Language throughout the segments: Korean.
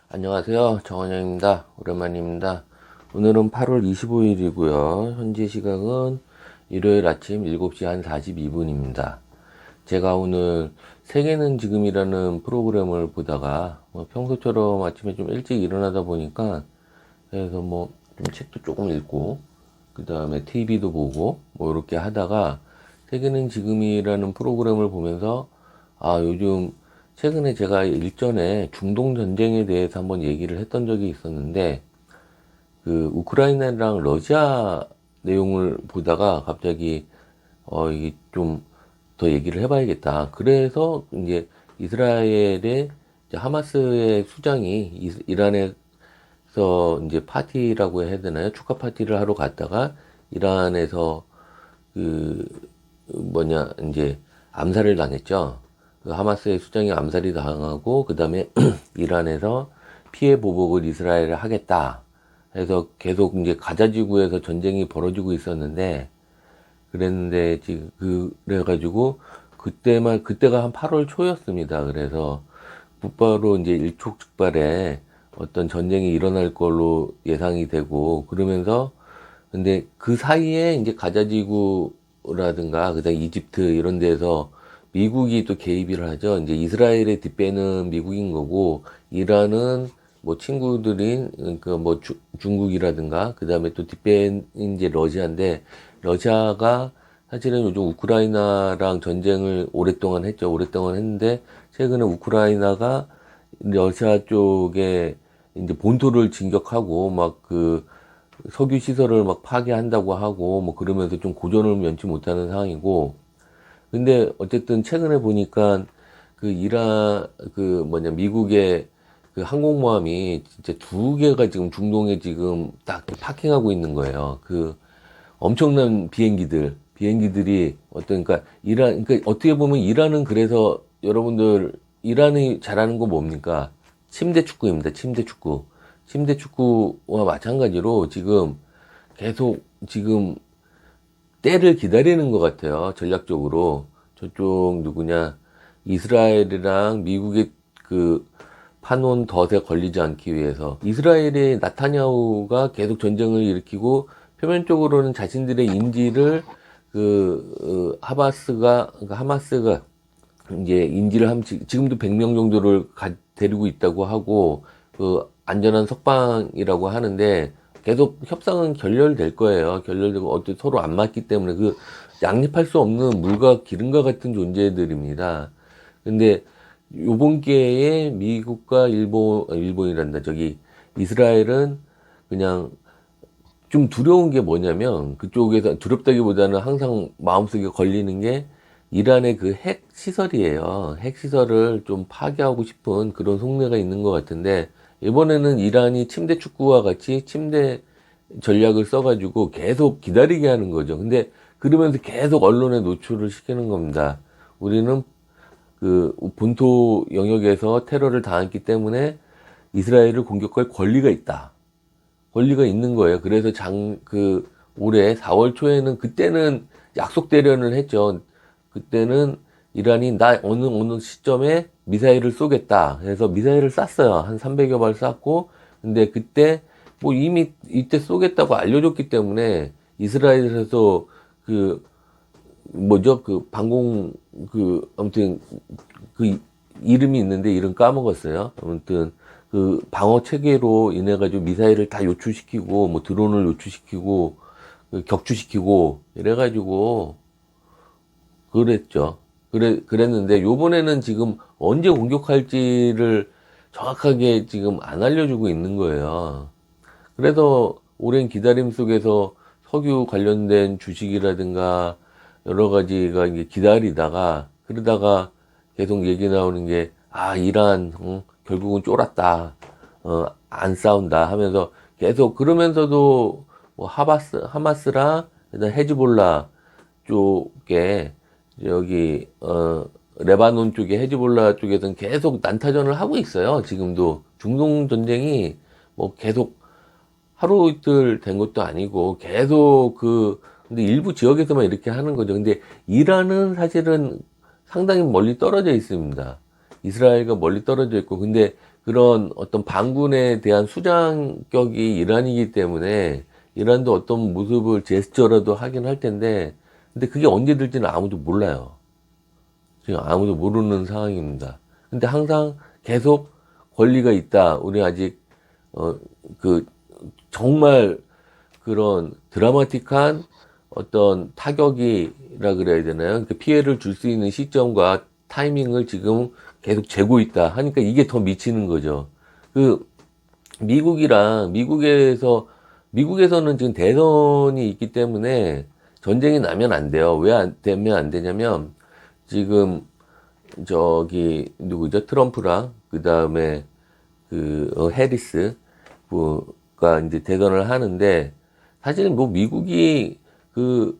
안녕하세요. 정원영입니다. 오랜만입니다. 오늘은 8월 25일이고요. 현재 시각은 일요일 아침 7시 한 42분입니다. 제가 오늘 세계는 지금이라는 프로그램을 보다가 평소처럼 아침에 좀 일찍 일어나다 보니까 그래서 좀 책도 조금 읽고 그 다음에 TV도 보고 이렇게 하다가 세계는 지금이라는 프로그램을 보면서 요즘 최근에 제가 일전에 중동 전쟁에 대해서 한번 얘기를 했던 적이 있었는데 그 우크라이나랑 러시아 내용을 보다가 갑자기 이게 좀 더 얘기를 해봐야겠다. 그래서 이제 이스라엘의 이제 하마스의 수장이 이란에서 이제 파티라고 해야 되나요? 축하 파티를 하러 갔다가 이란에서 그 이제 암살을 당했죠. 그 하마스의 수장이 암살이 당하고 그 다음에 이란에서 피해 보복을 이스라엘에 하겠다 해서 계속 이제 가자 지구에서 전쟁이 벌어지고 있었는데 그랬는데 지금 그래가지고 그때가 한 8월 초였습니다. 그래서 곧바로 이제 일촉즉발에 어떤 전쟁이 일어날 걸로 예상이 되고 그러면서 근데 그 사이에 이제 가자지구라든가 그다음 이집트 이런 데서 미국이 또 개입을 하죠. 이제 이스라엘의 뒷배는 미국인 거고 이란은 뭐 친구들인 그러니까 뭐 중국이라든가 그다음에 또 뒷배는 이제 러시아인데 러시아가 사실은 요즘 우크라이나랑 전쟁을 오랫동안 했죠. 오랫동안 했는데 최근에 우크라이나가 러시아 쪽에 이제 본토를 진격하고 막 석유 시설을 막 파괴한다고 하고 뭐 그러면서 좀 고전을 면치 못하는 상황이고 근데 어쨌든 최근에 보니까 미국의 그 항공모함이 진짜 두 개가 지금 중동에 지금 딱 파킹하고 있는 거예요. 그 엄청난 비행기들이 그러니까 그러니까 어떻게 보면 이란은 그래서 여러분들 이란이 잘하는 거 뭡니까? 침대 축구입니다. 침대 축구. 침대 축구와 마찬가지로 지금 계속 지금 때를 기다리는 것 같아요. 전략적으로. 저쪽 누구냐. 이스라엘이랑 미국의 파놓은 덫에 걸리지 않기 위해서. 이스라엘의 나타냐후가 계속 전쟁을 일으키고 표면적으로는 자신들의 인지를 하마스가 이제 지금도 100명 정도를 데리고 있다고 하고 안전한 석방이라고 하는데 계속 협상은 결렬될 거예요. 결렬되고 어떻게 서로 안 맞기 때문에 양립할 수 없는 물과 기름과 같은 존재들입니다. 근데 요번 기회에 미국과 일본이란다. 이스라엘은 그냥 좀 두려운 게 뭐냐면 그쪽에서 두렵다기보다는 항상 마음속에 걸리는 게 이란의 그 핵 시설이에요. 핵 시설을 좀 파괴하고 싶은 그런 속내가 있는 것 같은데 이번에는 이란이 침대 축구와 같이 침대 전략을 써가지고 계속 기다리게 하는 거죠. 근데 그러면서 계속 언론에 노출을 시키는 겁니다. 우리는 본토 영역에서 테러를 당했기 때문에 이스라엘을 공격할 권리가 있다. 권리가 있는 거예요. 그래서 올해 4월 초에는 그때는 약속 대련을 했죠. 그때는 이란이 어느 시점에 미사일을 쏘겠다. 그래서 미사일을 쐈어요. 한 300여 발 쐈고, 근데 그때 뭐 이미 이때 쏘겠다고 알려줬기 때문에 이스라엘에서 방공, 아무튼 이름이 있는데 이름 까먹었어요. 아무튼 방어 체계로 인해 가지고 미사일을 다 요출시키고 뭐 드론을 요출시키고 격추시키고 이래 가지고 그랬죠. 그랬는데 요번에는 지금 언제 공격할지를 정확하게 지금 안 알려주고 있는 거예요. 그래서 오랜 기다림 속에서 석유 관련된 주식이라든가 여러 가지가 이제 기다리다가 그러다가 계속 얘기 나오는 게 이란 결국은 쫄았다. 안 싸운다 하면서 계속 그러면서도 뭐 하마스랑 그다음 헤즈볼라 쪽에 레바논 쪽에 헤즈볼라 쪽에서는 계속 난타전을 하고 있어요. 지금도 중동 전쟁이 뭐 계속 하루 이틀 된 것도 아니고 계속 근데 일부 지역에서만 이렇게 하는 거죠. 근데 이란은 사실은 상당히 멀리 떨어져 있습니다. 이스라엘과 멀리 떨어져 있고 근데 그런 어떤 반군에 대한 수장격이 이란이기 때문에 이란도 어떤 모습을 제스처라도 하긴 할 텐데, 근데 그게 언제 될지는 아무도 몰라요. 지금 아무도 모르는 상황입니다. 근데 항상 계속 권리가 있다. 우리 아직 그 정말 그런 드라마틱한 어떤 타격이라 그래야 되나요? 그 피해를 줄 수 있는 시점과 타이밍을 지금 계속 재고 있다 하니까 이게 더 미치는 거죠. 그 미국에서는 지금 대선이 있기 때문에 전쟁이 나면 안 돼요. 왜 안 되면 안 되냐면 지금 저기 누구죠? 트럼프랑 그 다음에 해리스 가 이제 대선을 하는데, 사실 뭐 미국이 그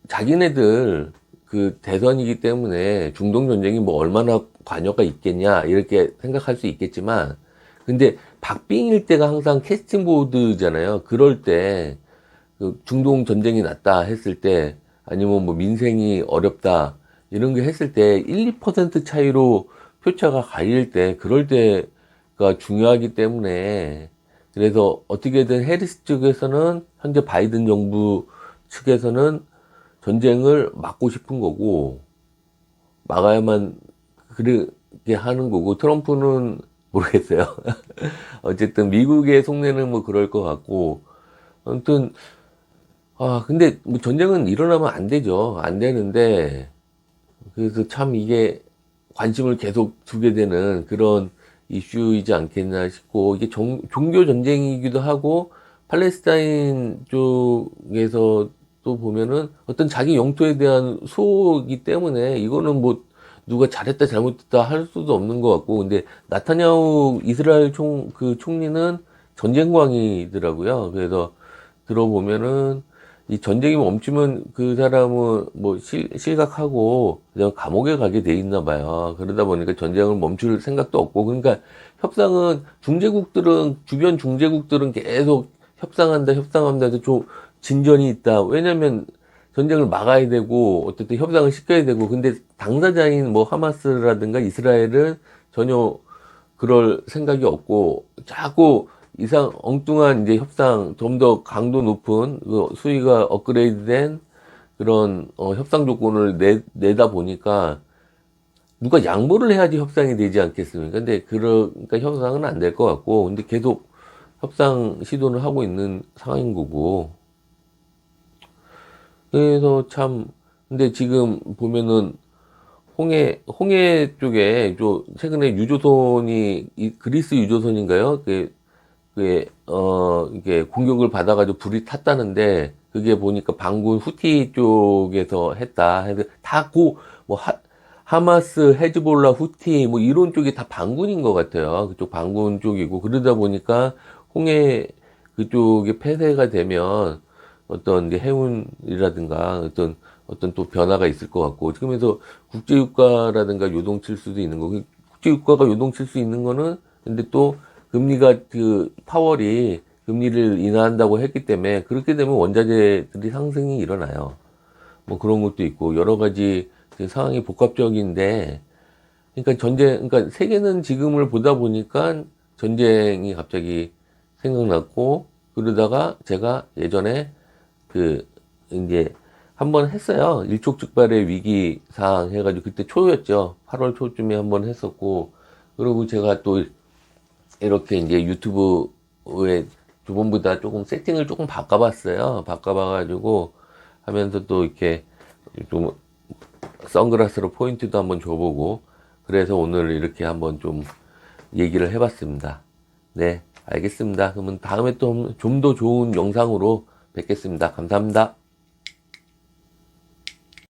자기네들 그 대선이기 때문에 중동 전쟁이 뭐 얼마나 관여가 있겠냐 이렇게 생각할 수 있겠지만, 근데 박빙일 때가 항상 캐스팅 보드잖아요. 그럴 때 그 중동 전쟁이 났다 했을 때, 아니면 뭐 민생이 어렵다 이런 게 했을 때 1, 2% 차이로 표차가 갈릴 때, 그럴 때가 중요하기 때문에, 그래서 어떻게든 해리스 측에서는, 현재 바이든 정부 측에서는 전쟁을 막고 싶은 거고, 막아야만 그렇게 하는 거고, 트럼프는 모르겠어요. 어쨌든 미국의 속내는 뭐 그럴 것 같고, 아무튼 근데 뭐 전쟁은 일어나면 안 되죠. 안 되는데, 그래서 참 이게 관심을 계속 두게 되는 그런 이슈이지 않겠나 싶고, 이게 종교 전쟁이기도 하고, 팔레스타인 쪽에서 또 보면은 어떤 자기 영토에 대한 수호이기 때문에, 이거는 뭐 누가 잘했다 잘못했다 할 수도 없는 것 같고, 근데 나타냐후 이스라엘 총리는 전쟁광이더라고요. 그래서 들어보면은 이 전쟁이 멈추면 그 사람은 뭐 실각하고 그냥 감옥에 가게 돼 있나 봐요. 그러다 보니까 전쟁을 멈출 생각도 없고, 그러니까 협상은 주변 중재국들은 계속 협상한다 해서 좀 진전이 있다. 왜냐면 전쟁을 막아야 되고 어쨌든 협상을 시켜야 되고, 근데 당사자인 뭐 하마스라든가 이스라엘은 전혀 그럴 생각이 없고, 자꾸 엉뚱한 이제 협상, 좀 더 강도 높은, 수위가 업그레이드된 그런, 협상 조건을 내다 보니까, 누가 양보를 해야지 협상이 되지 않겠습니까? 근데 그러니까 협상은 안 될 것 같고, 근데 계속 협상 시도를 하고 있는 상황인 거고. 그래서 참, 근데 지금 보면은, 홍해 쪽에, 최근에 그리스 유조선인가요? 이게 공격을 받아가지고 불이 탔다는데, 그게 보니까 반군 후티 쪽에서 했다. 해서 뭐, 하마스, 헤즈볼라, 후티, 뭐, 이런 쪽이 다 반군인 것 같아요. 그쪽 반군 쪽이고, 그러다 보니까 홍해 그쪽에 폐쇄가 되면 어떤 이제 해운이라든가 어떤 또 변화가 있을 것 같고, 지금에서 국제유가라든가 요동칠 수도 있는 거고, 국제유가가 요동칠 수 있는 거는, 근데 또 금리가 파월이 금리를 인하한다고 했기 때문에, 그렇게 되면 원자재들이 상승이 일어나요. 뭐 그런 것도 있고, 여러 가지 상황이 복합적인데, 그러니까 세계는 지금을 보다 보니까 전쟁이 갑자기 생각났고, 그러다가 제가 예전에 이제 한번 했어요. 일촉즉발의 위기 상황 해가지고, 그때 초였죠. 8월 초쯤에 한번 했었고, 그리고 제가 또 이렇게 이제 유튜브에 저번보다 조금 세팅을 조금 바꿔봤어요. 바꿔봐가지고 하면서 또 이렇게 좀 선글라스로 포인트도 한번 줘보고, 그래서 오늘 이렇게 한번 좀 얘기를 해봤습니다. 네, 알겠습니다. 그러면 다음에 또 좀 더 좋은 영상으로 뵙겠습니다. 감사합니다.